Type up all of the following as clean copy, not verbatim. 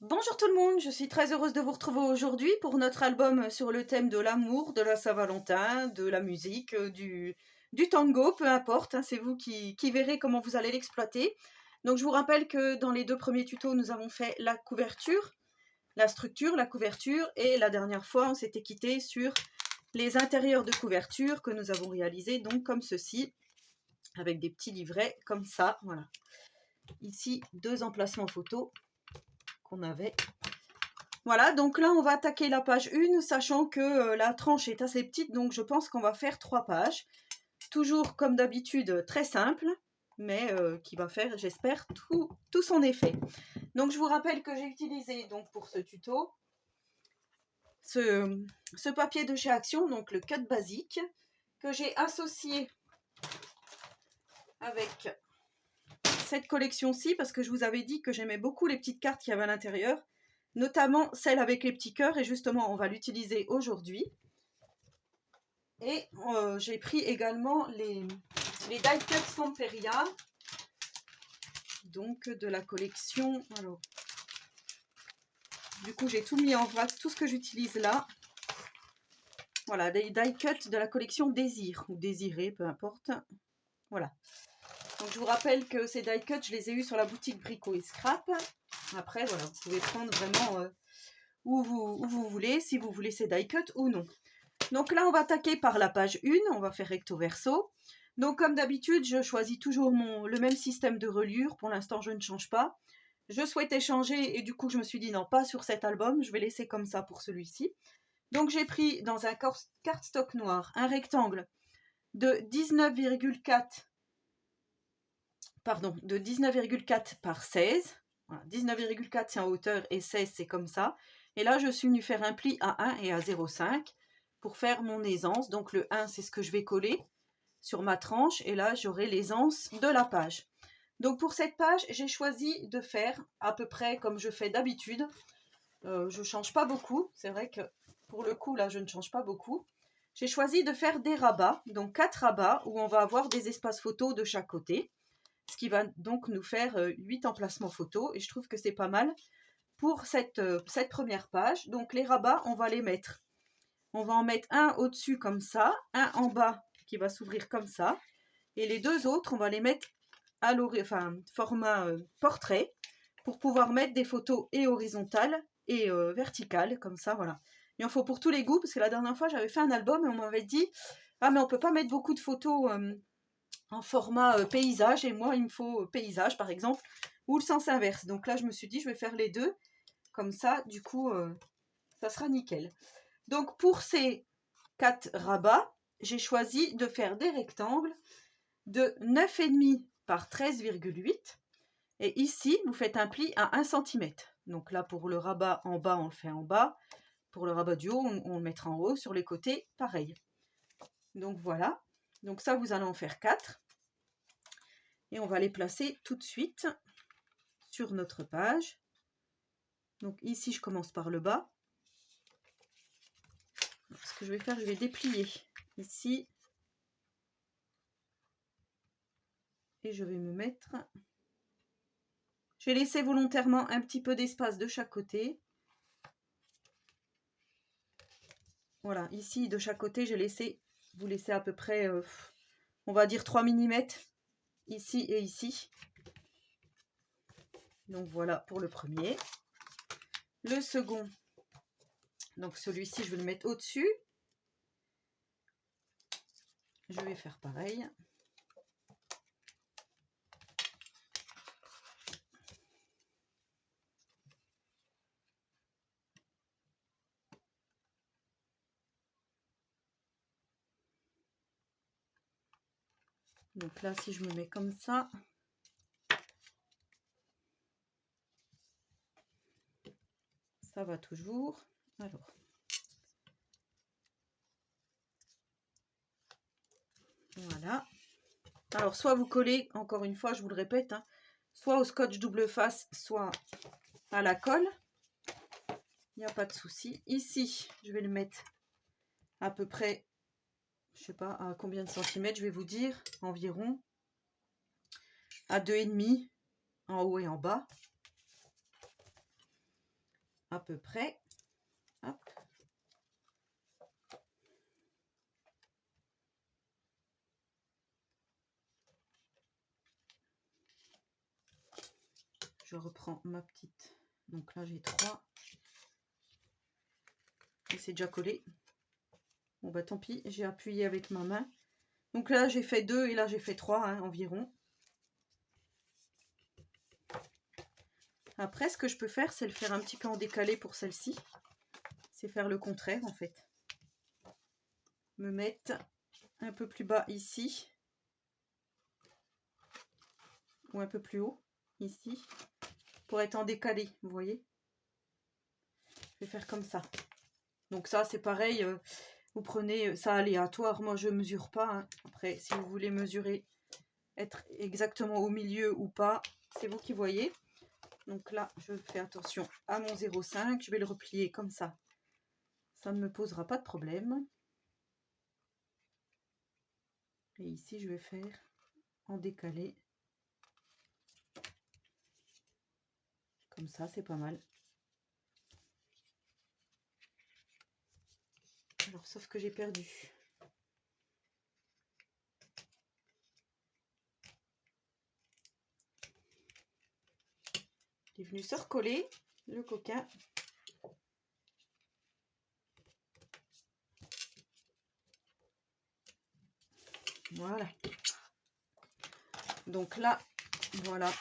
Bonjour tout le monde, je suis très heureuse de vous retrouver aujourd'hui pour notre album sur le thème de l'amour, de la Saint-Valentin, de la musique, du tango, peu importe, hein, c'est vous qui verrez comment vous allez l'exploiter. Donc je vous rappelle que dans les deux premiers tutos, nous avons fait la couverture, la structure, la couverture, et la dernière fois, on s'était quitté sur les intérieurs de couverture que nous avons réalisés, donc comme ceci, avec des petits livrets comme ça, voilà. Ici, deux emplacements photos qu'on avait. Voilà, donc là, on va attaquer la page 1, sachant que la tranche est assez petite, donc je pense qu'on va faire 3 pages. Toujours, comme d'habitude, très simple, mais qui va faire, j'espère, tout son effet. Donc, je vous rappelle que j'ai utilisé, donc, pour ce tuto, ce papier de chez Action, donc le cut basique, que j'ai associé avec cette collection-ci, parce que je vous avais dit que j'aimais beaucoup les petites cartes qu'il y avait à l'intérieur, notamment celle avec les petits cœurs, et justement on va l'utiliser aujourd'hui. Et j'ai pris également les die cut Stamperia, donc de la collection. Alors, du coup j'ai tout mis en vrac, tout ce que j'utilise là. Voilà, des die cut de la collection Désir, ou Désiré, peu importe. Voilà. Donc je vous rappelle que ces die cut, je les ai eus sur la boutique Brico et Scrap. Après, voilà, vous pouvez prendre vraiment où vous voulez, si vous voulez ces die cut ou non. Donc là, on va attaquer par la page 1, on va faire recto verso. Donc comme d'habitude, je choisis toujours le même système de reliure. Pour l'instant, je ne change pas. Je souhaitais changer et du coup, je me suis dit non, pas sur cet album. Je vais laisser comme ça pour celui-ci. Donc j'ai pris dans un cardstock noir un rectangle de 19,4 par 16. Voilà, 19,4 c'est en hauteur et 16 c'est comme ça. Et là, je suis venue faire un pli à 1 et à 0,5 pour faire mon aisance. Donc le 1, c'est ce que je vais coller sur ma tranche. Et là, j'aurai l'aisance de la page. Donc pour cette page, j'ai choisi de faire à peu près comme je fais d'habitude. Je ne change pas beaucoup. C'est vrai que pour le coup, là, je ne change pas beaucoup. J'ai choisi de faire des rabats. Donc 4 rabats où on va avoir des espaces photos de chaque côté. Ce qui va donc nous faire 8 emplacements photos. Et je trouve que c'est pas mal pour cette première page. Donc les rabats, on va les mettre. On va en mettre un au-dessus comme ça, un en bas qui va s'ouvrir comme ça. Et les deux autres, on va les mettre à format portrait pour pouvoir mettre des photos et horizontales et verticales, comme ça, voilà. Il en faut pour tous les goûts, parce que la dernière fois, j'avais fait un album et on m'avait dit « Ah, mais on peut pas mettre beaucoup de photos en format paysage, et moi, il me faut paysage, par exemple, ou le sens inverse. » Donc là, je me suis dit « Je vais faire les deux, comme ça, du coup, ça sera nickel. » Donc pour ces 4 rabats, j'ai choisi de faire des rectangles de 9,5 par 13,8. Et ici, vous faites un pli à 1 cm. Donc là, pour le rabat en bas, on le fait en bas. Pour le rabat du haut, on le mettra en haut. Sur les côtés, pareil. Donc voilà. Donc ça, vous allez en faire 4. Et on va les placer tout de suite sur notre page. Donc ici, je commence par le bas. Ce que je vais faire, je vais déplier ici. Et je vais me mettre... Je vais laisser volontairement un petit peu d'espace de chaque côté. Voilà, ici, de chaque côté, vous laissez à peu près, on va dire 3 mm, ici et ici. Donc voilà pour le premier. Le second, donc celui-ci, je vais le mettre au-dessus. Je vais faire pareil. Donc là, si je me mets comme ça, ça va toujours. Alors, voilà. Alors, soit vous collez, encore une fois, je vous le répète, hein, soit au scotch double face, soit à la colle. Il n'y a pas de souci. Ici, je vais le mettre à peu près, je sais pas à combien de centimètres, je vais vous dire, environ à 2,5 en haut et en bas. à peu près. Hop. Je reprends ma petite. Donc là, j'ai 3. Et c'est déjà collé. Bon, bah tant pis, j'ai appuyé avec ma main. Donc là, j'ai fait 2 et là, j'ai fait 3 hein, environ. Après, ce que je peux faire, c'est le faire un petit peu en décalé pour celle-ci. C'est faire le contraire, en fait. Me mettre un peu plus bas ici. Ou un peu plus haut, ici. Pour être en décalé, vous voyez. Je vais faire comme ça. Donc ça, c'est pareil. Vous prenez ça aléatoire. Moi, je ne mesure pas. Hein. Après, si vous voulez mesurer, être exactement au milieu ou pas, c'est vous qui voyez. Donc là, je fais attention à mon 0,5. Je vais le replier comme ça. Ça ne me posera pas de problème. Et ici, je vais faire en décalé. Comme ça, c'est pas mal. Alors, sauf que j'ai perdu. Il est venu se recoller, le coquin. Voilà. Donc là, voilà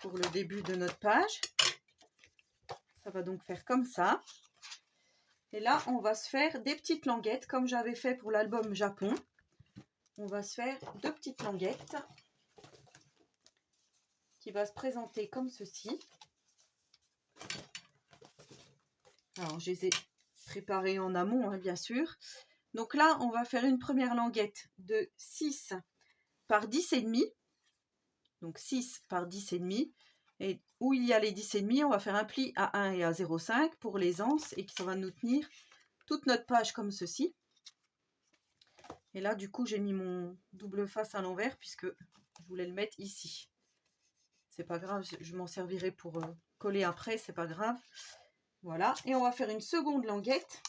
pour le début de notre page. Ça va donc faire comme ça. Et là, on va se faire des petites languettes comme j'avais fait pour l'album Japon. On va se faire 2 petites languettes qui va se présenter comme ceci. Alors, je les ai préparées en amont, hein, bien sûr. Donc là, on va faire une première languette de 6 par 10,5. Donc 6 par 10,5. Et où il y a les 10,5, on va faire un pli à 1 et à 0,5 pour les anses et que ça va nous tenir toute notre page comme ceci. Et là, du coup, j'ai mis mon double face à l'envers puisque je voulais le mettre ici. C'est pas grave, je m'en servirai pour coller après, c'est pas grave. Voilà, et on va faire une seconde languette.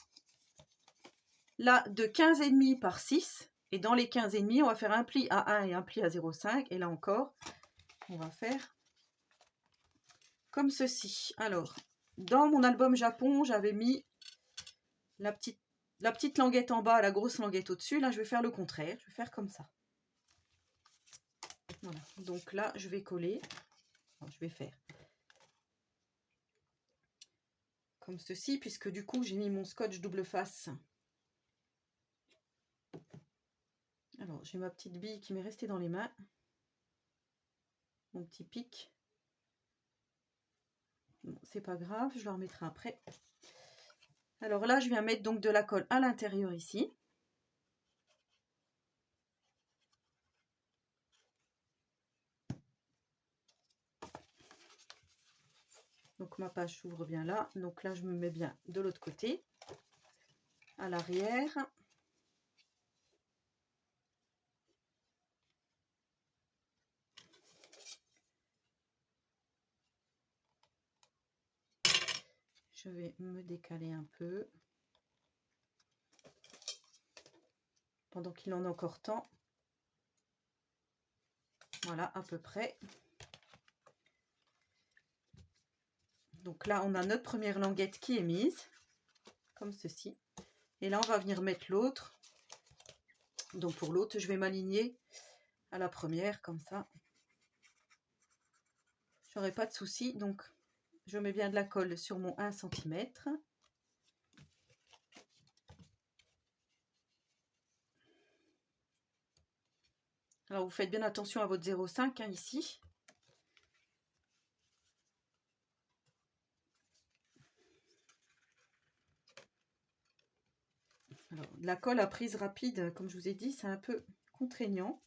Là, de 15,5 par 6. Et dans les 15,5, on va faire un pli à 1 et un pli à 0,5. Et là encore, on va faire comme ceci. Alors, dans mon album Japon, j'avais mis la petite languette en bas, la grosse languette au-dessus. Là, je vais faire le contraire. Je vais faire comme ça. Voilà. Donc là, je vais coller. Alors, je vais faire comme ceci, puisque du coup, j'ai mis mon scotch double face. Alors, j'ai ma petite bille qui m'est restée dans les mains. Mon petit pic. Bon, c'est pas grave, je le remettrai après. Alors là, je viens mettre donc de la colle à l'intérieur ici. Donc ma page s'ouvre bien là. Donc là, je me mets bien de l'autre côté, à l'arrière. Je vais me décaler un peu. Pendant qu'il en a encore temps. Voilà, à peu près. Donc là, on a notre première languette qui est mise, comme ceci. Et là, on va venir mettre l'autre. Donc pour l'autre, je vais m'aligner à la première, comme ça. J'aurai pas de souci. Donc, je mets bien de la colle sur mon 1 cm. Alors, vous faites bien attention à votre 0,5 hein, ici. Alors, la colle à prise rapide, comme je vous ai dit, c'est un peu contraignant.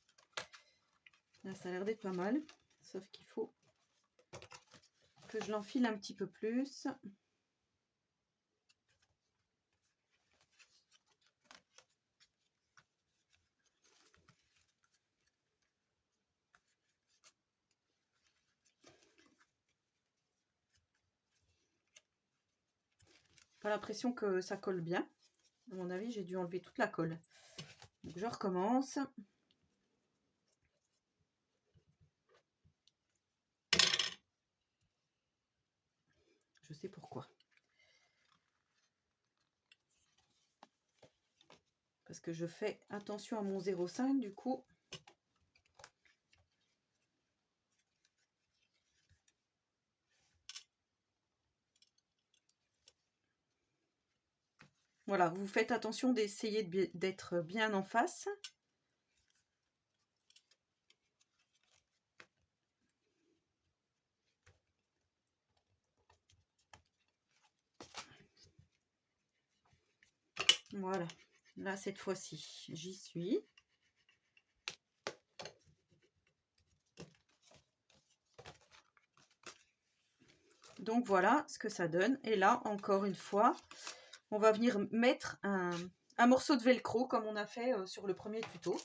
Là, ça a l'air d'être pas mal, sauf qu'il faut que je l'enfile un petit peu plus. Pas l'impression que ça colle bien. À mon avis, j'ai dû enlever toute la colle. Donc je recommence. Je sais pourquoi. Parce que je fais attention à mon 0,5 du coup. Voilà, vous faites attention d'essayer d'être bien en face. Voilà, là cette fois-ci, j'y suis. Donc voilà ce que ça donne. Et là, encore une fois, on va venir mettre un morceau de velcro comme on a fait sur le premier tuto.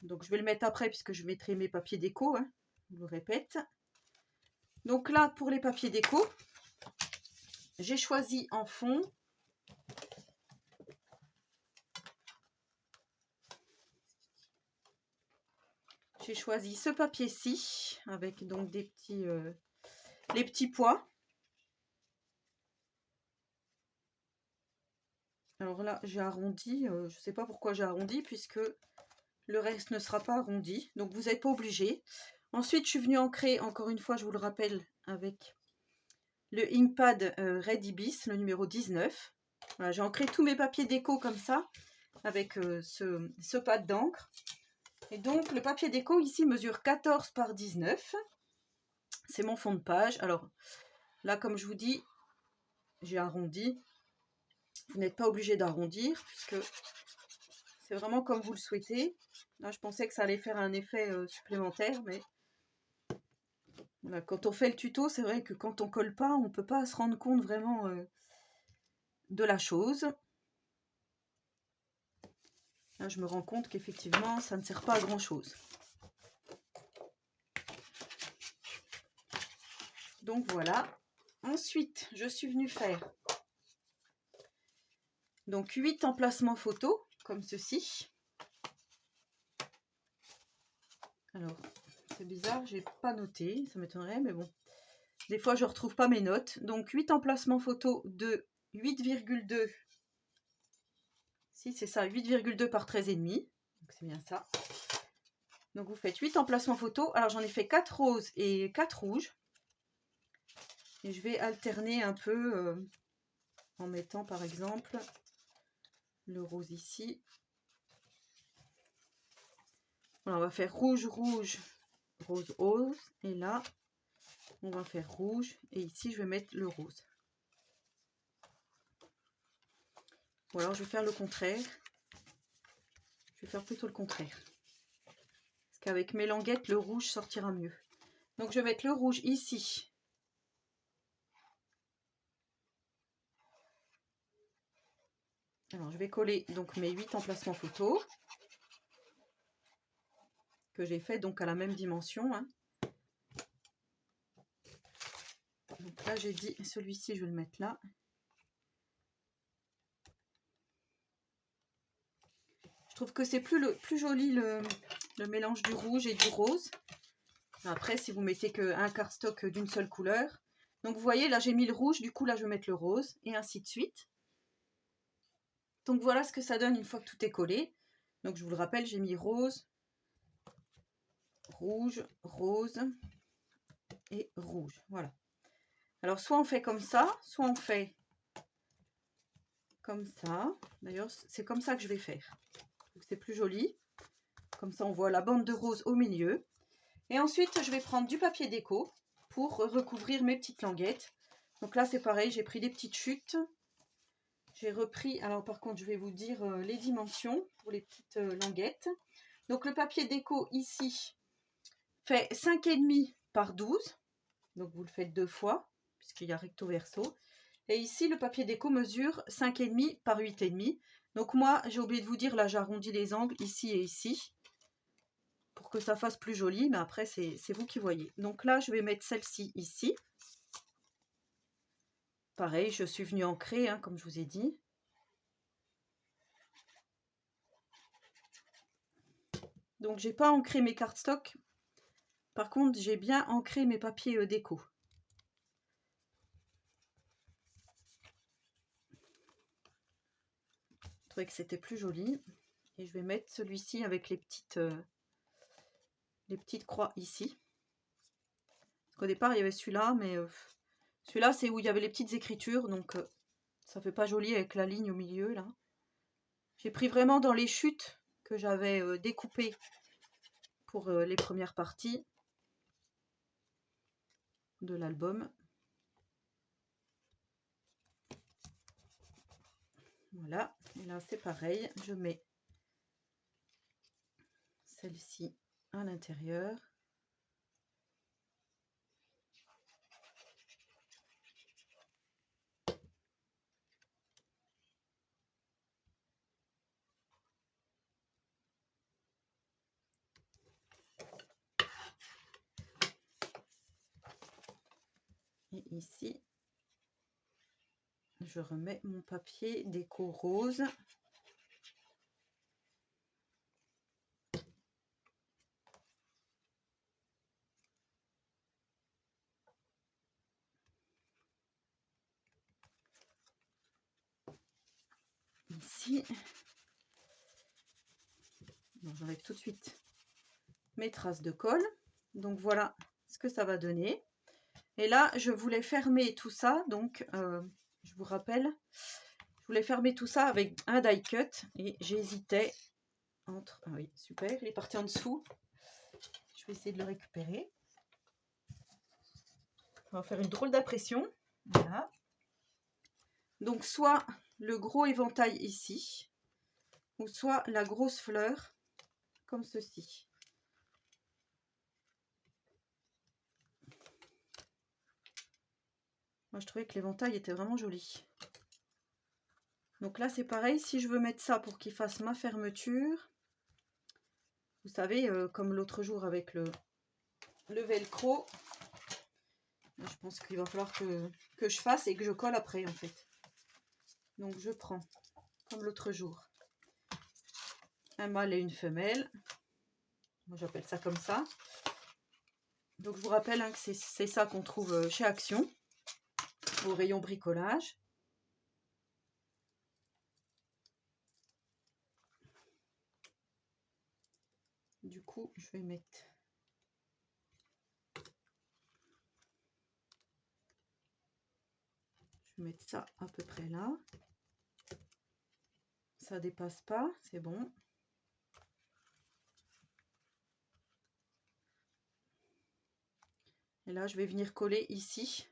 Donc je vais le mettre après puisque je mettrai mes papiers déco, hein, je vous le répète. Donc là, pour les papiers déco, j'ai choisi en fond j'ai choisi ce papier-ci avec donc des petits les petits pois. Alors là, j'ai arrondi, je ne sais pas pourquoi j'ai arrondi puisque le reste ne sera pas arrondi, donc vous n'êtes pas obligé. Ensuite, je suis venue ancrer, encore une fois, je vous le rappelle, avec le Inkpad Red Ibis, le numéro 19. Voilà, j'ai ancré tous mes papiers déco comme ça, avec ce pad d'encre. Et donc, le papier déco ici mesure 14 par 19. C'est mon fond de page. Alors, là, comme je vous dis, j'ai arrondi. Vous n'êtes pas obligé d'arrondir, puisque c'est vraiment comme vous le souhaitez. Là, je pensais que ça allait faire un effet supplémentaire, mais voilà, quand on fait le tuto, c'est vrai que quand on colle pas, on ne peut pas se rendre compte vraiment de la chose. Là, je me rends compte qu'effectivement, ça ne sert pas à grand chose. Donc voilà. Ensuite, je suis venue faire donc 8 emplacements photos, comme ceci. Alors, c'est bizarre, j'ai pas noté, ça m'étonnerait, mais bon. Des fois, je retrouve pas mes notes. Donc, 8 emplacements photos de 8,2. Si, c'est ça, 8,2 par 13,5. Donc, c'est bien ça. Donc, vous faites 8 emplacements photos. Alors, j'en ai fait 4 roses et 4 rouges. Et je vais alterner un peu en mettant, par exemple, le rose ici. Voilà, on va faire rouge, rouge, rose, rose. Et là, on va faire rouge. Et ici, je vais mettre le rose. Ou alors, je vais faire le contraire. Je vais faire plutôt le contraire. Parce qu'avec mes languettes, le rouge sortira mieux. Donc, je vais mettre le rouge ici. Alors, je vais coller donc mes 8 emplacements photos. Que j'ai fait donc à la même dimension. Hein. Donc là, j'ai dit, celui-ci, je vais le mettre là. Je trouve que c'est plus joli le mélange du rouge et du rose. Après, si vous mettez qu'un cardstock d'une seule couleur. Donc, vous voyez, là, j'ai mis le rouge. Du coup, là, je vais mettre le rose. Et ainsi de suite. Donc, voilà ce que ça donne une fois que tout est collé. Donc, je vous le rappelle, j'ai mis rose, rouge, rose et rouge. Voilà. Alors, soit on fait comme ça, soit on fait comme ça. D'ailleurs, c'est comme ça que je vais faire. C'est plus joli. Comme ça, on voit la bande de rose au milieu. Et ensuite, je vais prendre du papier déco pour recouvrir mes petites languettes. Donc là, c'est pareil, j'ai pris des petites chutes. J'ai repris, alors par contre, je vais vous dire les dimensions pour les petites languettes. Donc le papier déco ici fait 5,5 par 12. Donc vous le faites 2 fois, puisqu'il y a recto verso. Et ici, le papier déco mesure 5,5 par 8,5. Donc moi, j'ai oublié de vous dire, là, j'arrondis les angles ici et ici. Pour que ça fasse plus joli, mais après, c'est vous qui voyez. Donc là, je vais mettre celle-ci ici. pareil, je suis venue ancrer, hein, comme je vous ai dit. Donc, j'ai pas ancré mes cardstock. Par contre, j'ai bien ancré mes papiers déco. Je trouvais que c'était plus joli. Et je vais mettre celui-ci avec les petites croix ici. Au départ, il y avait celui-là, mais celui-là, c'est où il y avait les petites écritures, donc ça fait pas joli avec la ligne au milieu, là. J'ai pris vraiment dans les chutes que j'avais découpées pour les premières parties de l'album. Voilà, et là, c'est pareil, je mets celle-ci à l'intérieur. Et ici, je remets mon papier déco rose. Ici, j'enlève tout de suite mes traces de colle. Donc voilà ce que ça va donner. Et là, je voulais fermer tout ça, donc je vous rappelle, je voulais fermer tout ça avec un die cut et j'hésitais entre... Ah oui, super, il est parti en dessous. Je vais essayer de le récupérer. On va faire une drôle d'impression. Voilà. Donc soit le gros éventail ici, ou soit la grosse fleur, comme ceci. Moi, je trouvais que l'éventail était vraiment joli. Donc là, c'est pareil, si je veux mettre ça pour qu'il fasse ma fermeture, vous savez, comme l'autre jour avec le velcro, je pense qu'il va falloir que je fasse et que je colle après, en fait. Donc, je prends, comme l'autre jour, un mâle et une femelle. Moi, j'appelle ça comme ça. Donc, je vous rappelle hein, que c'est ça qu'on trouve chez Action, au rayon bricolage. Du coup, je vais mettre ça à peu près là. Ça dépasse pas, c'est bon. Et là, je vais venir coller ici.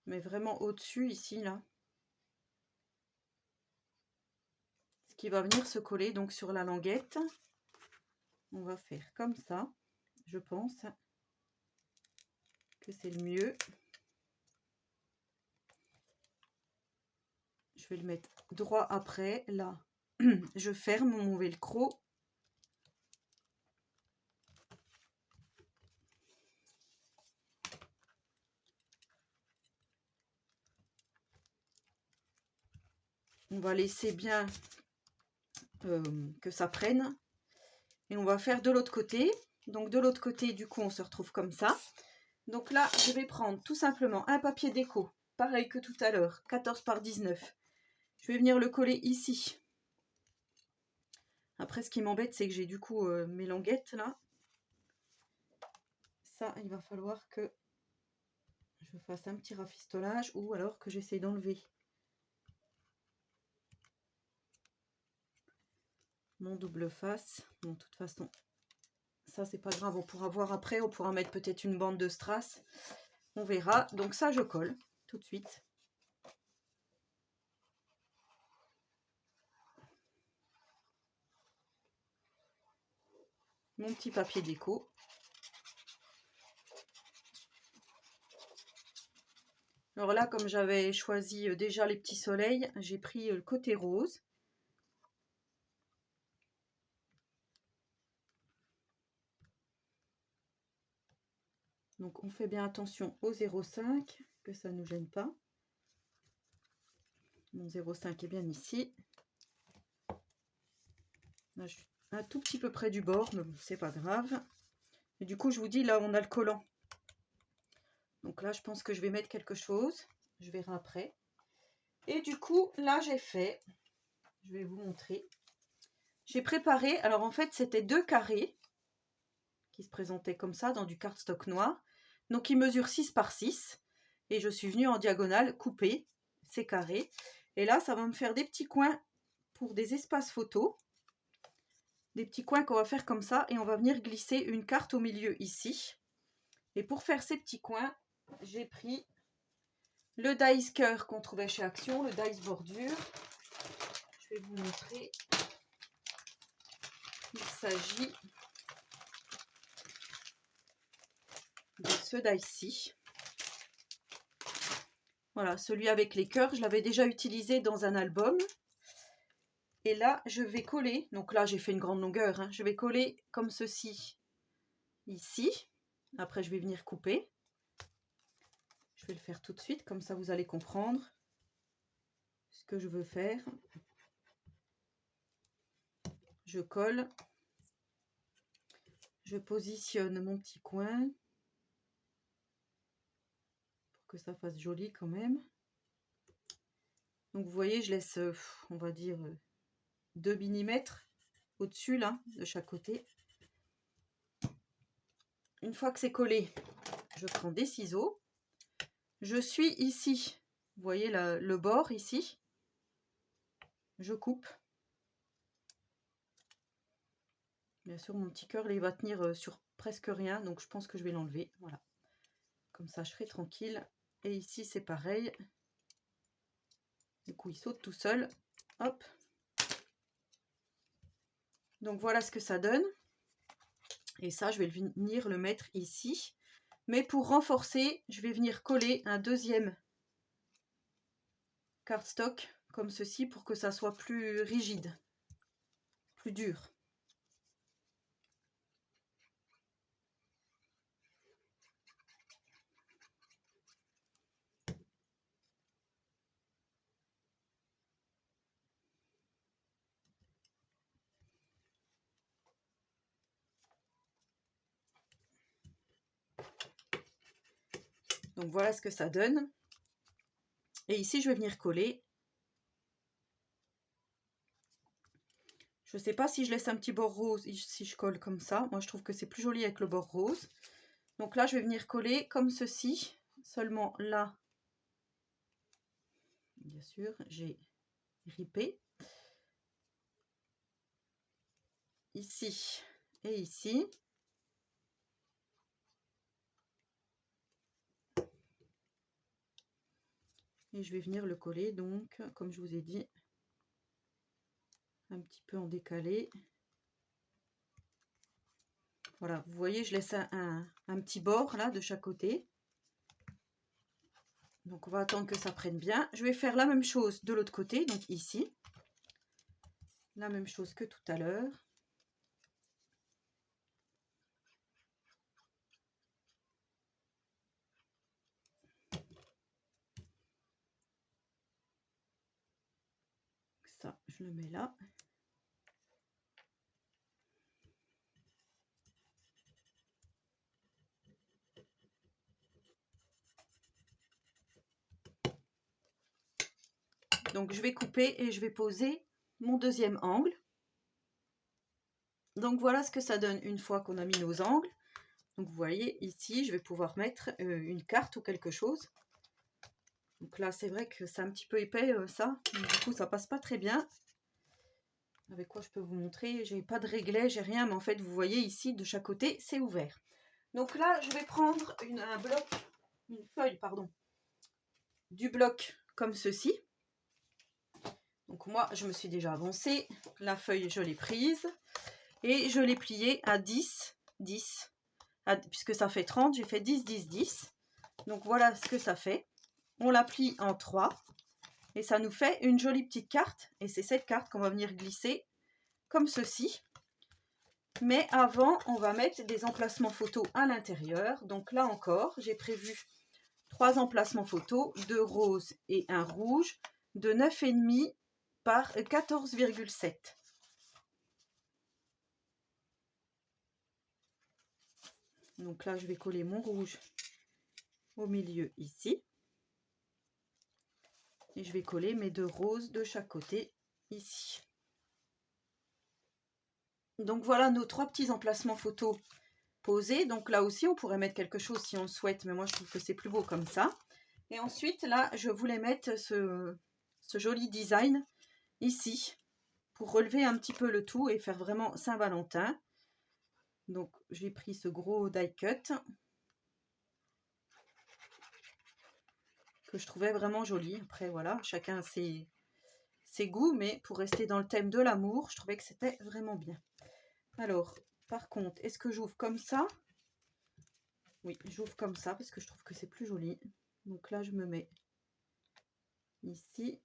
Mais vraiment au-dessus, ici, là. Ce qui va venir se coller donc sur la languette. On va faire comme ça. Je pense que c'est le mieux. Je vais le mettre droit après. Là, je ferme mon velcro. On va laisser bien que ça prenne. Et on va faire de l'autre côté. Donc de l'autre côté, du coup, on se retrouve comme ça. Donc là, je vais prendre tout simplement un papier déco. Pareil que tout à l'heure, 14 par 19. Je vais venir le coller ici. Après, ce qui m'embête, c'est que j'ai du coup mes languettes là. Ça, il va falloir que je fasse un petit rafistolage ou alors que j'essaie d'enlever mon double face. Bon, de toute façon, ça, c'est pas grave. On pourra voir après. On pourra mettre peut-être une bande de strass. On verra. Donc ça, je colle tout de suite. Mon petit papier déco. Alors là, comme j'avais choisi déjà les petits soleils, j'ai pris le côté rose. Donc on fait bien attention au 0,5. que ça ne nous gêne pas. Mon 0,5 est bien ici. Là, je suis un tout petit peu près du bord, mais bon, c'est pas grave. Et du coup, je vous dis, là, on a le collant. Donc là, je pense que je vais mettre quelque chose. Je verrai après. Et du coup, là, j'ai fait... Je vais vous montrer. J'ai préparé... Alors, en fait, c'était 2 carrés qui se présentaient comme ça dans du cardstock noir. Donc, ils mesurent 6 par 6. Et je suis venue en diagonale couper ces carrés. Et là, ça va me faire des petits coins pour des espaces photos. Des petits coins qu'on va faire comme ça. Et on va venir glisser une carte au milieu ici. Et pour faire ces petits coins, j'ai pris le dies cœur qu'on trouvait chez Action, le dies bordure. Je vais vous montrer. Il s'agit de ce dice-ci. Voilà, celui avec les cœurs, je l'avais déjà utilisé dans un album. Et là, je vais coller, donc là j'ai fait une grande longueur, hein. Je vais coller comme ceci, ici. Après, je vais venir couper. Je vais le faire tout de suite, comme ça vous allez comprendre ce que je veux faire. Je colle. Je positionne mon petit coin pour que ça fasse joli quand même. Donc vous voyez, je laisse, on va dire, 2 mm au-dessus là, de chaque côté. Une fois que c'est collé, je prends des ciseaux. Je suis ici, vous voyez le bord ici. Je coupe. Bien sûr, mon petit cœur, il va tenir sur presque rien, donc je pense que je vais l'enlever. Voilà. Comme ça, je serai tranquille. Et ici, c'est pareil. Du coup, il saute tout seul. Hop. Donc, voilà ce que ça donne. Et ça, je vais venir le mettre ici. Mais pour renforcer, je vais venir coller un deuxième cardstock comme ceci pour que ça soit plus rigide, plus dur. Donc voilà ce que ça donne. Et ici, je vais venir coller. Je ne sais pas si je laisse un petit bord rose, si je colle comme ça. Moi, je trouve que c'est plus joli avec le bord rose. Donc là, je vais venir coller comme ceci. Seulement là, bien sûr, j'ai ripé. Ici et ici. Et je vais venir le coller, donc, comme je vous ai dit, un petit peu en décalé. Voilà, vous voyez, je laisse un petit bord là de chaque côté. Donc on va attendre que ça prenne bien. Je vais faire la même chose de l'autre côté, donc ici. La même chose que tout à l'heure. Ça, je le mets là. Donc je vais couper et je vais poser mon deuxième angle. Donc voilà ce que ça donne une fois qu'on a mis nos angles. Donc vous voyez ici, je vais pouvoir mettre une carte ou quelque chose. Donc là, c'est vrai que c'est un petit peu épais ça. Donc, du coup, ça passe pas très bien. Avec quoi je peux vous montrer? J'ai pas de réglet, j'ai rien, mais en fait, vous voyez ici, de chaque côté, c'est ouvert. Donc là, je vais prendre une feuille, pardon, du bloc comme ceci. Donc moi, je me suis déjà avancée. La feuille, je l'ai prise. Et je l'ai pliée à 10, 10. Puisque ça fait 30, j'ai fait 10, 10, 10. Donc voilà ce que ça fait. On la plie en 3. Et ça nous fait une jolie petite carte. Et c'est cette carte qu'on va venir glisser comme ceci. Mais avant, on va mettre des emplacements photos à l'intérieur. Donc là encore, j'ai prévu 3 emplacements photos, 2 roses et un rouge, de 9,5 par 14,7. Donc là, je vais coller mon rouge au milieu ici. Et je vais coller mes 2 roses de chaque côté ici. Donc voilà nos 3 petits emplacements photos posés. Donc là aussi, on pourrait mettre quelque chose si on le souhaite, mais moi je trouve que c'est plus beau comme ça. Et ensuite, là, je voulais mettre ce joli design ici pour relever un petit peu le tout et faire vraiment Saint-Valentin. Donc j'ai pris ce gros die cut que je trouvais vraiment joli. Après voilà, chacun ses goûts, mais pour rester dans le thème de l'amour, je trouvais que c'était vraiment bien. Alors, par contre, est-ce que j'ouvre comme ça? Oui, j'ouvre comme ça parce que je trouve que c'est plus joli. Donc là, je me mets ici.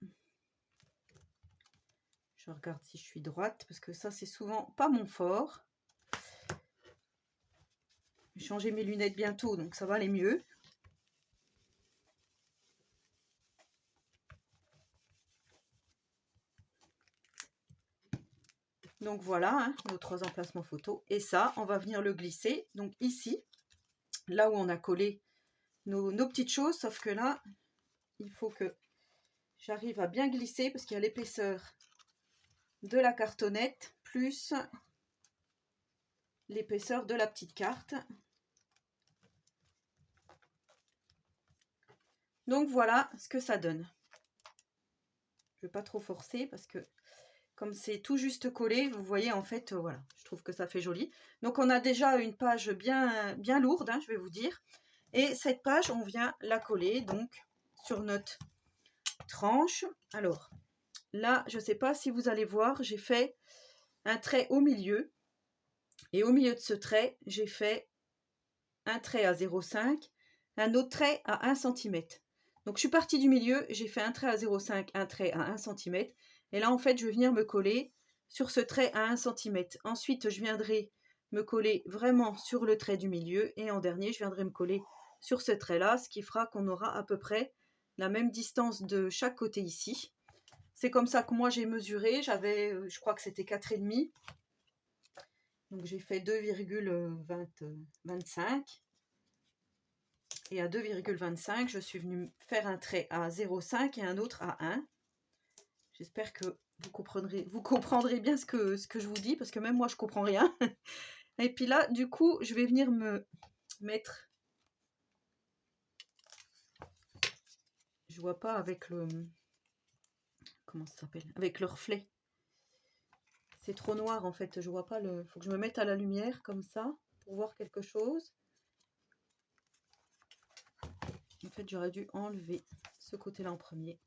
Je regarde si je suis droite parce que ça, c'est souvent pas mon fort. Je vais changer mes lunettes bientôt, donc ça va aller mieux. Donc voilà, hein, nos 3 emplacements photos. Et ça, on va venir le glisser. Donc ici, là où on a collé nos petites choses, sauf que là, il faut que j'arrive à bien glisser parce qu'il y a l'épaisseur de la cartonnette plus l'épaisseur de la petite carte. Donc voilà ce que ça donne. Je ne vais pas trop forcer parce que comme c'est tout juste collé, vous voyez en fait, voilà, je trouve que ça fait joli. Donc on a déjà une page bien lourde, hein, je vais vous dire. Et cette page, on vient la coller donc sur notre tranche. Alors là, je ne sais pas si vous allez voir, j'ai fait un trait au milieu. Et au milieu de ce trait, j'ai fait un trait à 0,5, un autre trait à 1 cm. Donc je suis partie du milieu, j'ai fait un trait à 0,5, un trait à 1 cm. Et là, en fait, je vais venir me coller sur ce trait à 1 cm. Ensuite, je viendrai me coller vraiment sur le trait du milieu. Et en dernier, je viendrai me coller sur ce trait-là, ce qui fera qu'on aura à peu près la même distance de chaque côté ici. C'est comme ça que moi j'ai mesuré. J'avais, je crois que c'était 4,5. Donc j'ai fait 2,25. Et à 2,25, je suis venue faire un trait à 0,5 et un autre à 1. J'espère que vous comprendrez bien ce que je vous dis, parce que même moi, je comprends rien. Et puis là, du coup, je vais venir me mettre... Je vois pas avec le... Comment ça s'appelle? Avec le reflet. C'est trop noir, en fait. Je vois pas le... Faut que je me mette à la lumière, comme ça, pour voir quelque chose. En fait, j'aurais dû enlever ce côté-là en premier.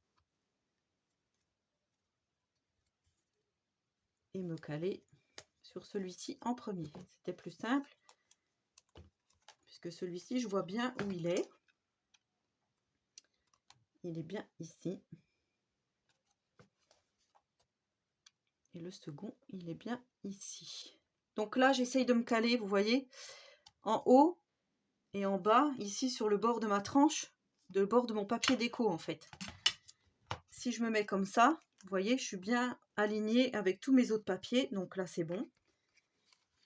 Et me caler sur celui-ci en premier. C'était plus simple, puisque celui-ci, je vois bien où il est. Il est bien ici. Et le second, il est bien ici. Donc là, j'essaye de me caler, vous voyez, en haut et en bas, ici sur le bord de ma tranche, le bord de mon papier déco en fait. Si je me mets comme ça, vous voyez, je suis bien alignée avec tous mes autres papiers. Donc là, c'est bon.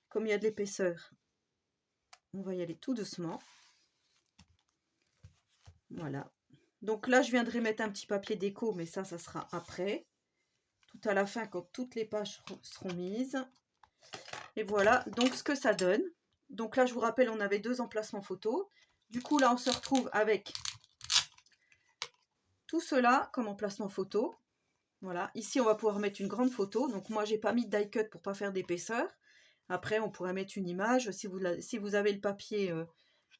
Comme il y a de l'épaisseur, on va y aller tout doucement. Voilà. Donc là, je viendrai mettre un petit papier déco, mais ça sera après. Tout à la fin, quand toutes les pages seront mises. Et voilà, donc ce que ça donne. Donc là, je vous rappelle, on avait 2 emplacements photos. Du coup, là, on se retrouve avec tout cela comme emplacement photo. Voilà, ici, on va pouvoir mettre une grande photo. Donc moi, j'ai pas mis de die cut pour pas faire d'épaisseur. Après, on pourrait mettre une image. Si vous avez le papier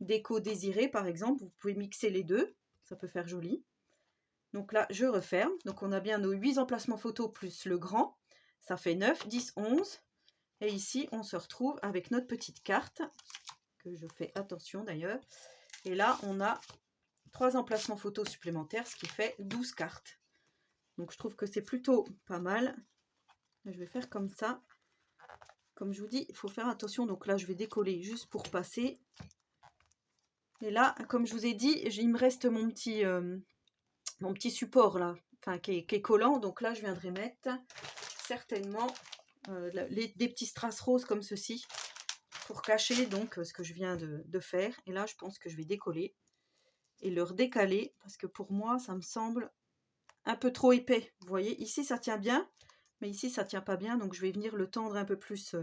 déco désiré, par exemple, vous pouvez mixer les deux. Ça peut faire joli. Donc là, je referme. Donc on a bien nos 8 emplacements photos plus le grand. Ça fait 9, 10, 11. Et ici, on se retrouve avec notre petite carte, que je fais attention d'ailleurs. Et là, on a 3 emplacements photos supplémentaires, ce qui fait 12 cartes. Donc je trouve que c'est plutôt pas mal. Je vais faire comme ça. Comme je vous dis, il faut faire attention. Donc là, je vais décoller juste pour passer. Et là, comme je vous ai dit, il me reste mon petit support là, enfin qui est collant. Donc là, je viendrai mettre certainement des petits strass roses comme ceci pour cacher donc ce que je viens de faire. Et là, je pense que je vais décoller et le redécaler parce que pour moi, ça me semble un peu trop épais. Vous voyez, ici, ça tient bien, mais ici, ça tient pas bien. Donc, je vais venir le tendre un peu plus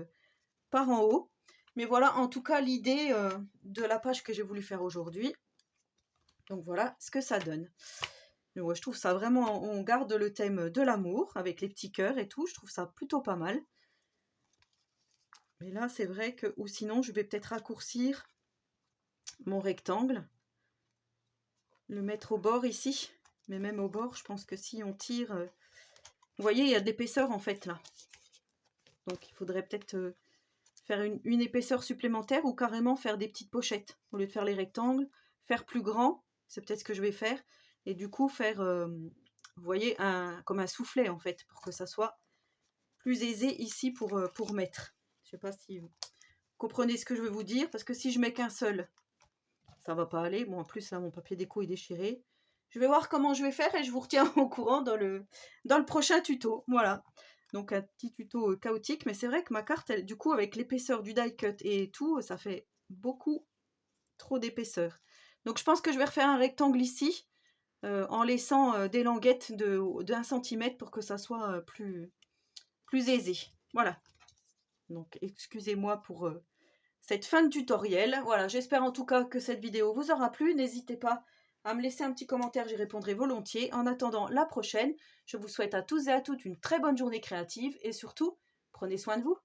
par en haut. Mais voilà, en tout cas, l'idée de la page que j'ai voulu faire aujourd'hui. Donc, voilà ce que ça donne. Mais ouais, je trouve ça vraiment, on garde le thème de l'amour avec les petits cœurs et tout. Je trouve ça plutôt pas mal. Mais là, c'est vrai que, ou sinon, je vais peut-être raccourcir mon rectangle, le mettre au bord ici. Mais même au bord, je pense que si on tire... vous voyez, il y a de l'épaisseur en fait là. Donc, il faudrait peut-être faire une épaisseur supplémentaire ou carrément faire des petites pochettes. Au lieu de faire les rectangles, faire plus grand, c'est peut-être ce que je vais faire. Et du coup, faire, vous voyez, comme un soufflet en fait, pour que ça soit plus aisé ici pour mettre. Je sais pas si vous comprenez ce que je veux vous dire, parce que si je mets qu'un seul, ça va pas aller. Bon, en plus, là, mon papier déco est déchiré. Je vais voir comment je vais faire et je vous retiens au courant dans le prochain tuto. Voilà. Donc, un petit tuto chaotique. Mais c'est vrai que ma carte, elle, du coup, avec l'épaisseur du die cut et tout, ça fait beaucoup trop d'épaisseur. Donc, je pense que je vais refaire un rectangle ici en laissant des languettes d'1 cm pour que ça soit plus aisé. Voilà. Donc, excusez-moi pour cette fin de tutoriel. Voilà, j'espère en tout cas que cette vidéo vous aura plu. N'hésitez pas à me laisser un petit commentaire, j'y répondrai volontiers. En attendant la prochaine, je vous souhaite à tous et à toutes une très bonne journée créative et surtout, prenez soin de vous.